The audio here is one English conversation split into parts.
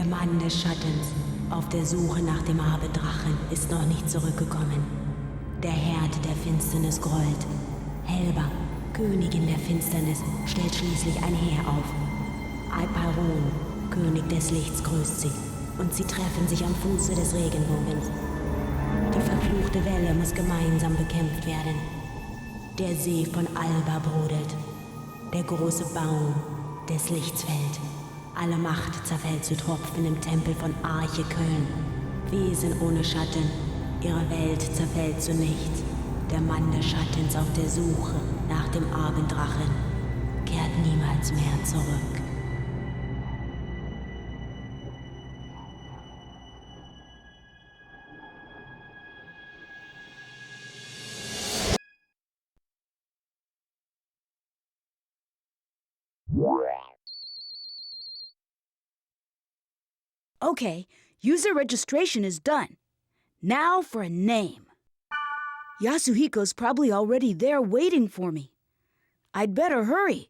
Der Mann des Schattens, auf der Suche nach dem Abendrachen, ist noch nicht zurückgekommen. Der Herd der Finsternis grollt. Helba, Königin der Finsternis, stellt schließlich ein Heer auf. Alparon, König des Lichts, grüßt sie, und sie treffen sich am Fuße des Regenbogens. Die verfluchte Welle muss gemeinsam bekämpft werden. Der See von Alba brodelt. Der große Baum des Lichts fällt. Alle Macht zerfällt zu Tropfen im Tempel von Arche Köln. Wesen ohne Schatten, ihre Welt zerfällt zu nichts. Der Mann des Schattens auf der Suche nach dem Abenddrachen kehrt niemals mehr zurück. Okay, user registration is done. Now for a name. Yasuhiko's probably already there waiting for me. I'd better hurry.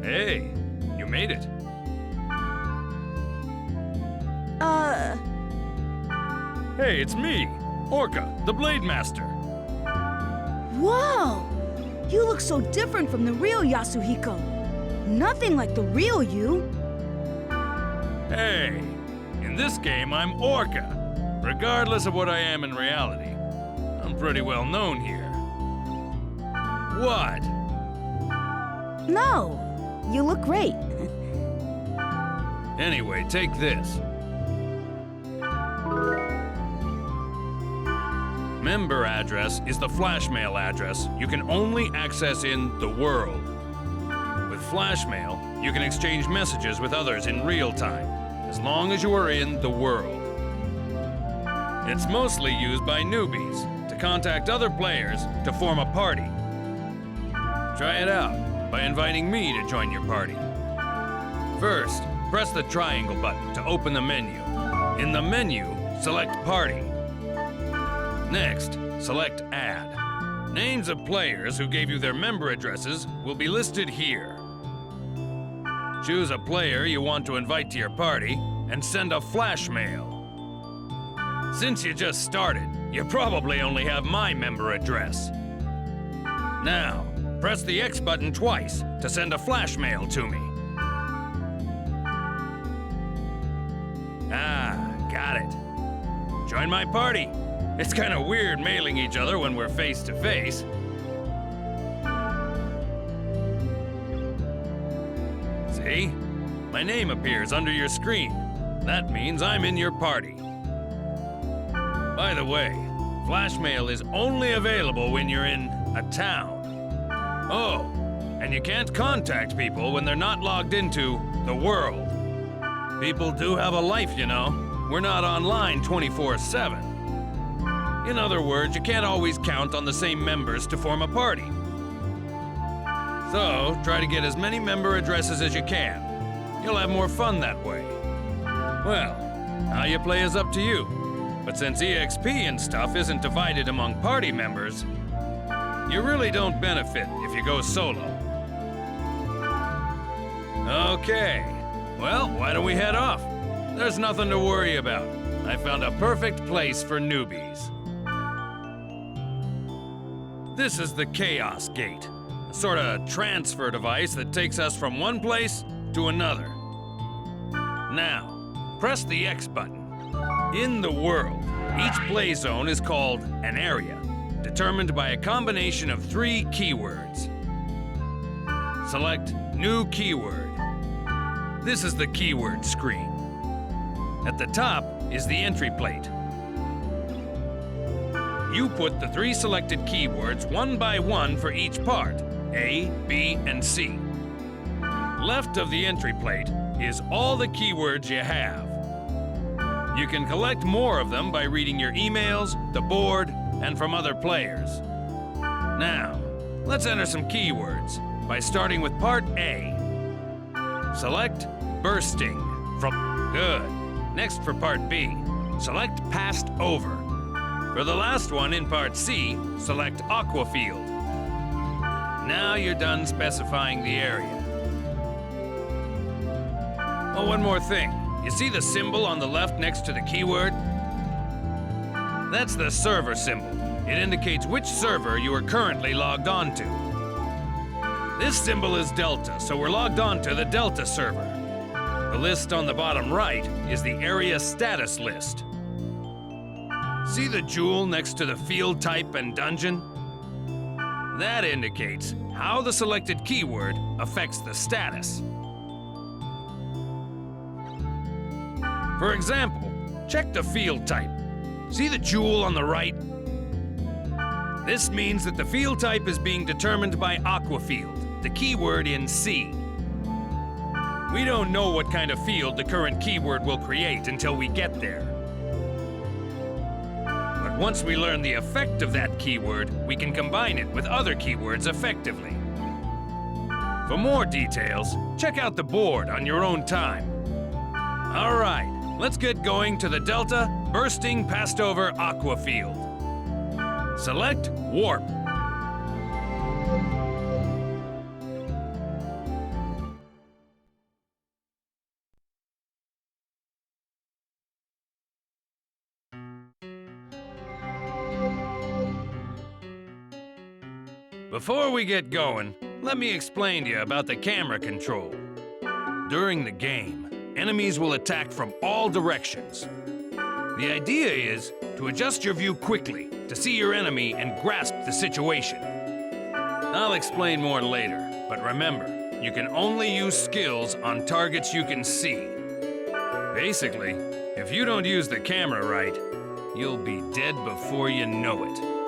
Hey, you made it. Hey, it's me, Orca, the Blade Master. Whoa! You look so different from the real Yasuhiko. Nothing like the real you. Hey, in this game, I'm Orca, regardless of what I am in reality. I'm pretty well known here. What? No, you look great. Anyway, take this. Member address is the Flashmail address you can only access in the world. With Flashmail, you can exchange messages with others in real time, as long as you are in the world. It's mostly used by newbies to contact other players to form a party. Try it out by inviting me to join your party. First, press the triangle button to open the menu. In the menu, select Party. Next, select Add. Names of players who gave you their member addresses will be listed here. Choose a player you want to invite to your party and send a flash mail. Since you just started, you probably only have my member address. Now, press the X button twice to send a flash mail to me. Ah, got it. Join my party. It's kind of weird mailing each other when we're face to face. See? My name appears under your screen. That means I'm in your party. By the way, Flashmail is only available when you're in a town. Oh, and you can't contact people when they're not logged into the world. People do have a life, you know. We're not online 24/7. In other words, you can't always count on the same members to form a party. So, try to get as many member addresses as you can. You'll have more fun that way. Well, how you play is up to you. But since EXP and stuff isn't divided among party members, you really don't benefit if you go solo. Okay, well, why don't we head off? There's nothing to worry about. I found a perfect place for newbies. This is the Chaos Gate, a sort of transfer device that takes us from one place to another. Now, press the X button. In the world, each play zone is called an area, determined by a combination of 3 keywords. Select New Keyword. This is the keyword screen. At the top is the entry plate. You put the 3 selected keywords one by one for each part, A, B, and C. Left of the entry plate is all the keywords you have. You can collect more of them by reading your emails, the board, and from other players. Now, let's enter some keywords by starting with part A. Select Bursting from Good. Next for part B, select Passed Over. For the last one in part C, select Aquafield. Now you're done specifying the area. Oh, one more thing. You see the symbol on the left next to the keyword? That's the server symbol. It indicates which server you are currently logged on to. This symbol is Delta, so we're logged on to the Delta server. The list on the bottom right is the area status list. See the jewel next to the field type and dungeon? That indicates how the selected keyword affects the status. For example, check the field type. See the jewel on the right? This means that the field type is being determined by Aquafield, the keyword in C. We don't know what kind of field the current keyword will create until we get there. But once we learn the effect of that keyword, we can combine it with other keywords effectively. For more details, check out the board on your own time. All right, let's get going to the Delta Bursting Passed Over Aquafield. Select Warp. Before we get going, let me explain to you about the camera control. During the game, enemies will attack from all directions. The idea is to adjust your view quickly to see your enemy and grasp the situation. I'll explain more later, but remember, you can only use skills on targets you can see. Basically, if you don't use the camera right, you'll be dead before you know it.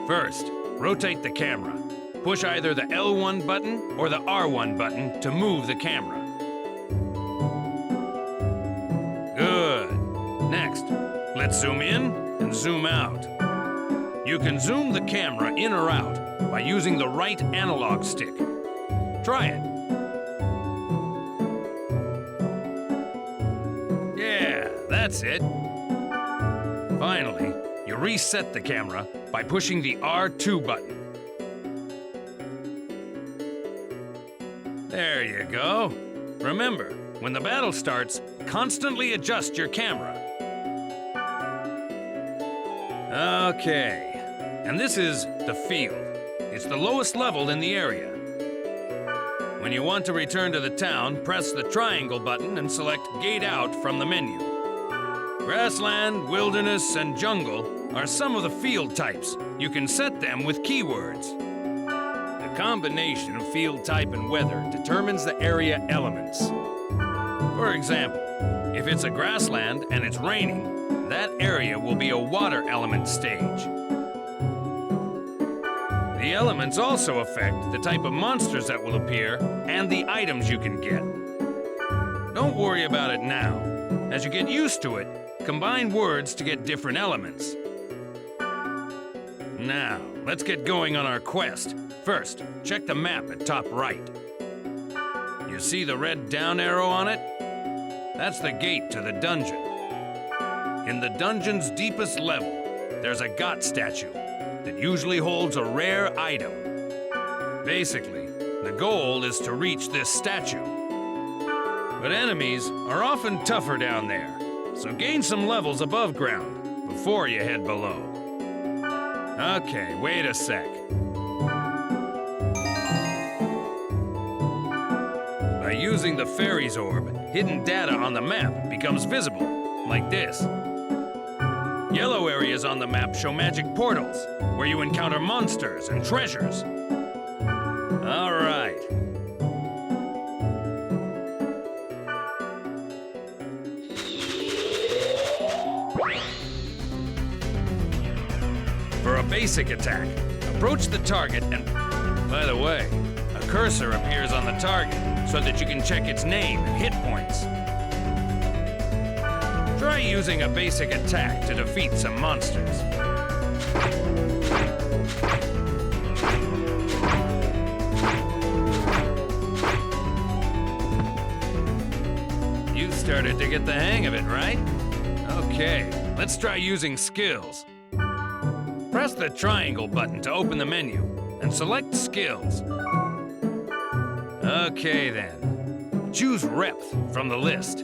First, rotate the camera. Push either the L1 button or the R1 button to move the camera. Good. Next, let's zoom in and zoom out. You can zoom the camera in or out by using the right analog stick. Try it. Yeah, that's it. Finally, you reset the camera by pushing the R2 button. There you go. Remember, when the battle starts, constantly adjust your camera. Okay, and this is the field. It's the lowest level in the area. When you want to return to the town, press the triangle button and select Gate Out from the menu. Grassland, wilderness, and jungle are some of the field types. You can set them with keywords. The combination of field type and weather determines the area elements. For example, if it's a grassland and it's raining, that area will be a water element stage. The elements also affect the type of monsters that will appear and the items you can get. Don't worry about it now. As you get used to it, combine words to get different elements. Now, let's get going on our quest. First, check the map at top right. You see the red down arrow on it? That's the gate to the dungeon. In the dungeon's deepest level, there's a God statue that usually holds a rare item. Basically, the goal is to reach this statue. But enemies are often tougher down there, so gain some levels above ground before you head below. Okay, wait a sec. By using the fairy's orb, hidden data on the map becomes visible, like this. Yellow areas on the map show magic portals, where you encounter monsters and treasures. All right. For a basic attack, approach the target and... By the way, a cursor appears on the target so that you can check its name and hit points. Try using a basic attack to defeat some monsters. You started to get the hang of it, right? Okay, let's try using skills. Press the triangle button to open the menu and select skills. Okay then, choose Repth from the list.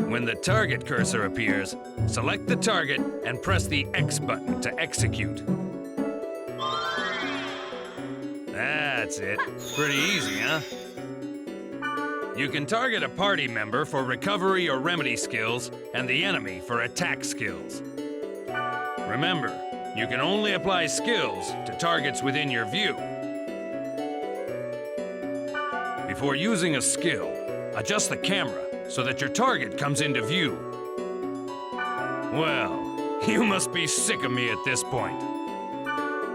When the target cursor appears, select the target and press the X button to execute. That's it. Pretty easy, huh? You can target a party member for recovery or remedy skills and the enemy for attack skills. Remember, you can only apply skills to targets within your view. Before using a skill, adjust the camera so that your target comes into view. Well, you must be sick of me at this point.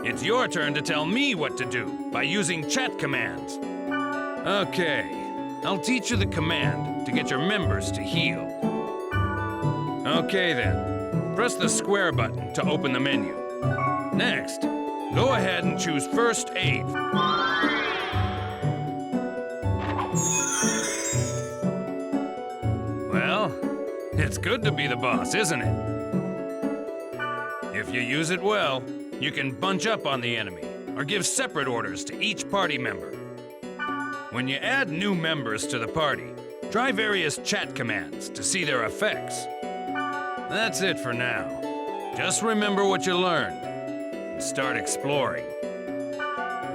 It's your turn to tell me what to do by using chat commands. Okay, I'll teach you the command to get your members to heal. Okay then, press the square button to open the menu. Next, go ahead and choose First Aid. Well, it's good to be the boss, isn't it? If you use it well, you can bunch up on the enemy or give separate orders to each party member. When you add new members to the party, try various chat commands to see their effects. That's it for now. Just remember what you learned and start exploring.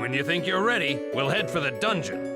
When you think you're ready, we'll head for the dungeon.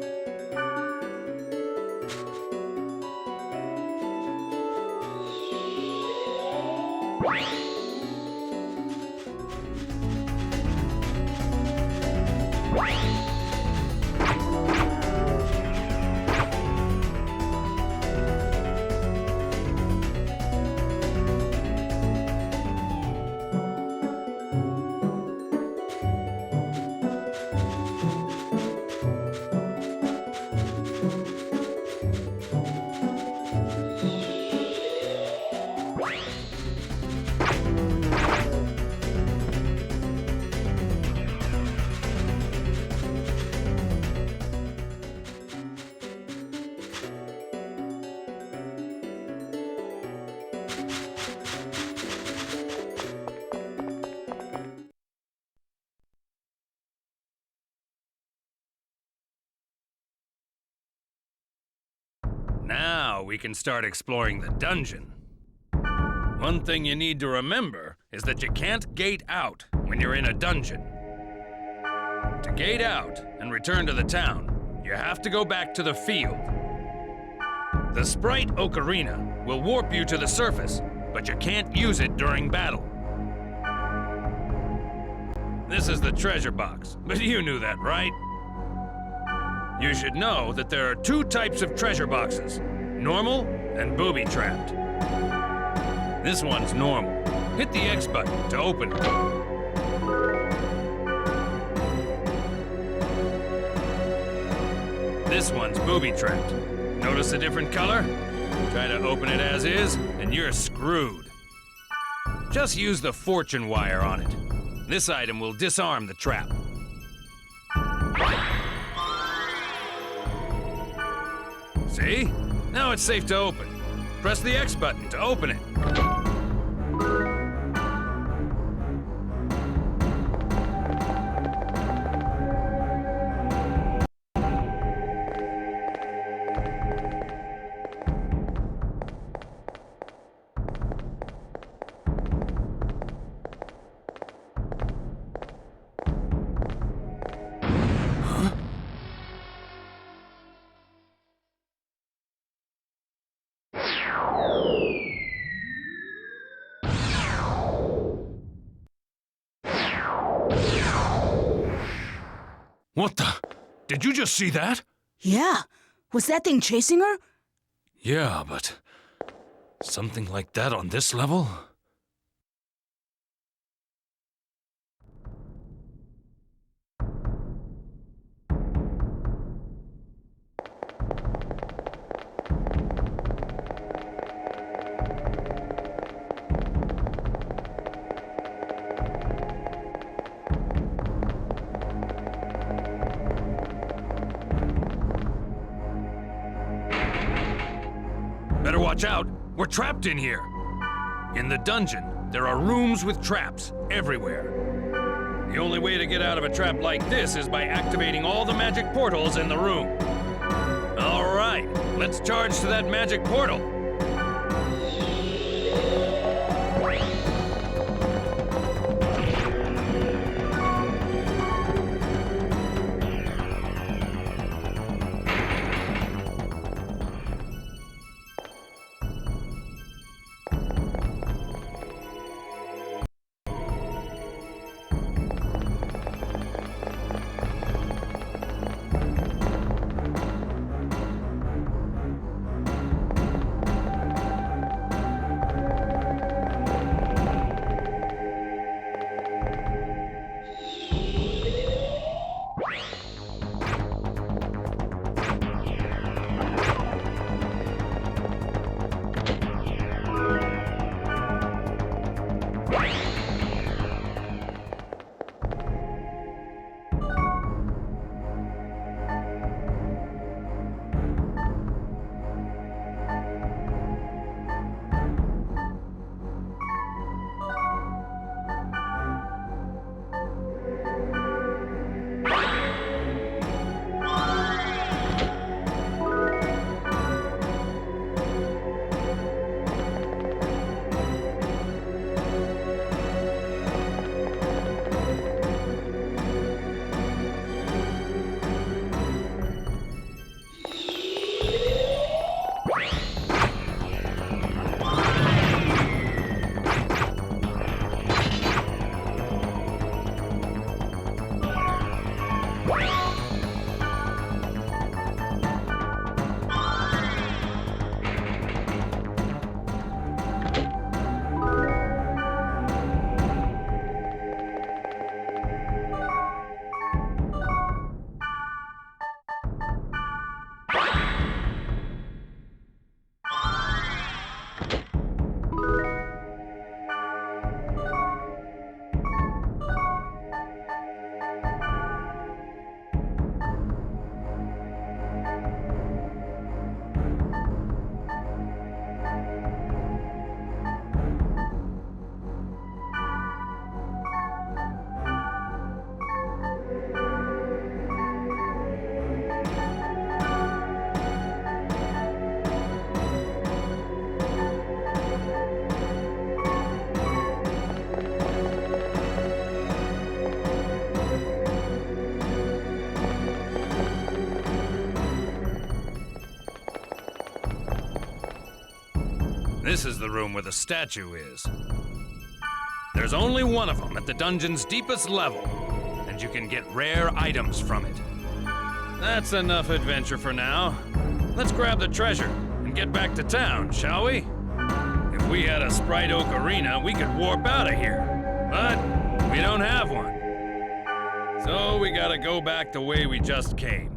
Now we can start exploring the dungeon. One thing you need to remember is that you can't gate out when you're in a dungeon. To gate out and return to the town, you have to go back to the field. The sprite Ocarina will warp you to the surface, but you can't use it during battle. This is the treasure box, but you knew that, right? You should know that there are two types of treasure boxes, normal and booby-trapped. This one's normal. Hit the X button to open it. This one's booby-trapped. Notice a different color? Try to open it as is, and you're screwed. Just use the fortune wire on it. This item will disarm the trap. See? Now it's safe to open. Press the X button to open it. What the? Did you just see that? Yeah. Was that thing chasing her? Yeah, but something like that on this level? Better watch out. We're trapped in here. In the dungeon, there are rooms with traps everywhere. The only way to get out of a trap like this is by activating all the magic portals in the room. All right, let's charge to that magic portal. This is the room where the statue is. There's only one of them at the dungeon's deepest level, and you can get rare items from it. That's enough adventure for now. Let's grab the treasure and get back to town, shall we? If we had a Sprite Oak arena, we could warp out of here. But we don't have one. So we gotta go back the way we just came.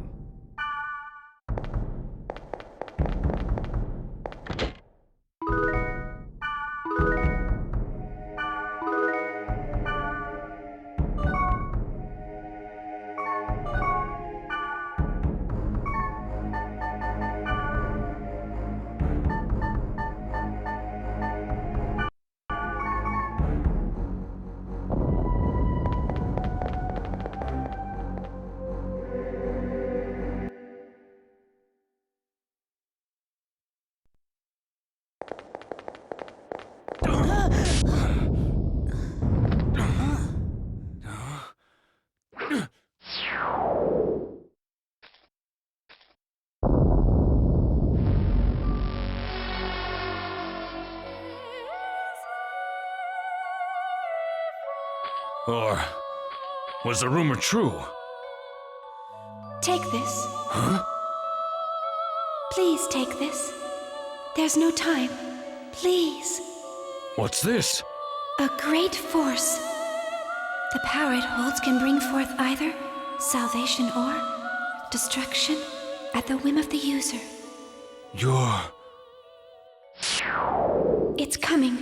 Or was the rumor true? Take this. Huh? Please take this. There's no time. Please. What's this? A great force. The power it holds can bring forth either salvation or destruction at the whim of the user. It's coming.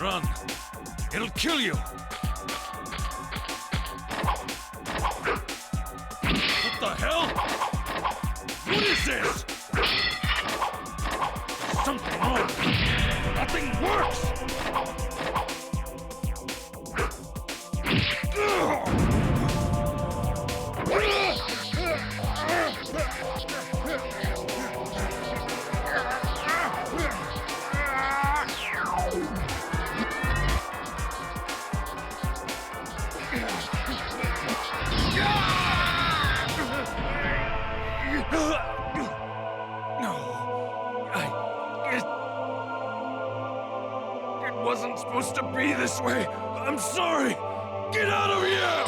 Run! It'll kill you! What the hell? What is this? There's something wrong. Nothing works! It wasn't supposed to be this way. I'm sorry. Get out of here!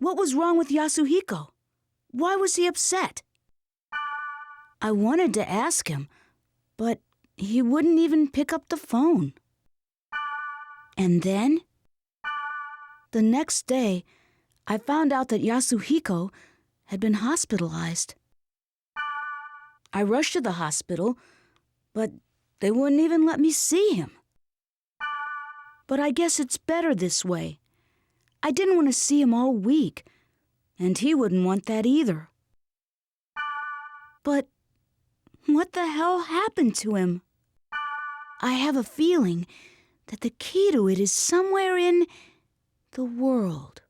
What was wrong with Yasuhiko? Why was he upset? I wanted to ask him, but he wouldn't even pick up the phone. And then, the next day, I found out that Yasuhiko had been hospitalized. I rushed to the hospital, but they wouldn't even let me see him. But I guess it's better this way. I didn't want to see him all week, and he wouldn't want that either. But what the hell happened to him? I have a feeling that the key to it is somewhere in the world.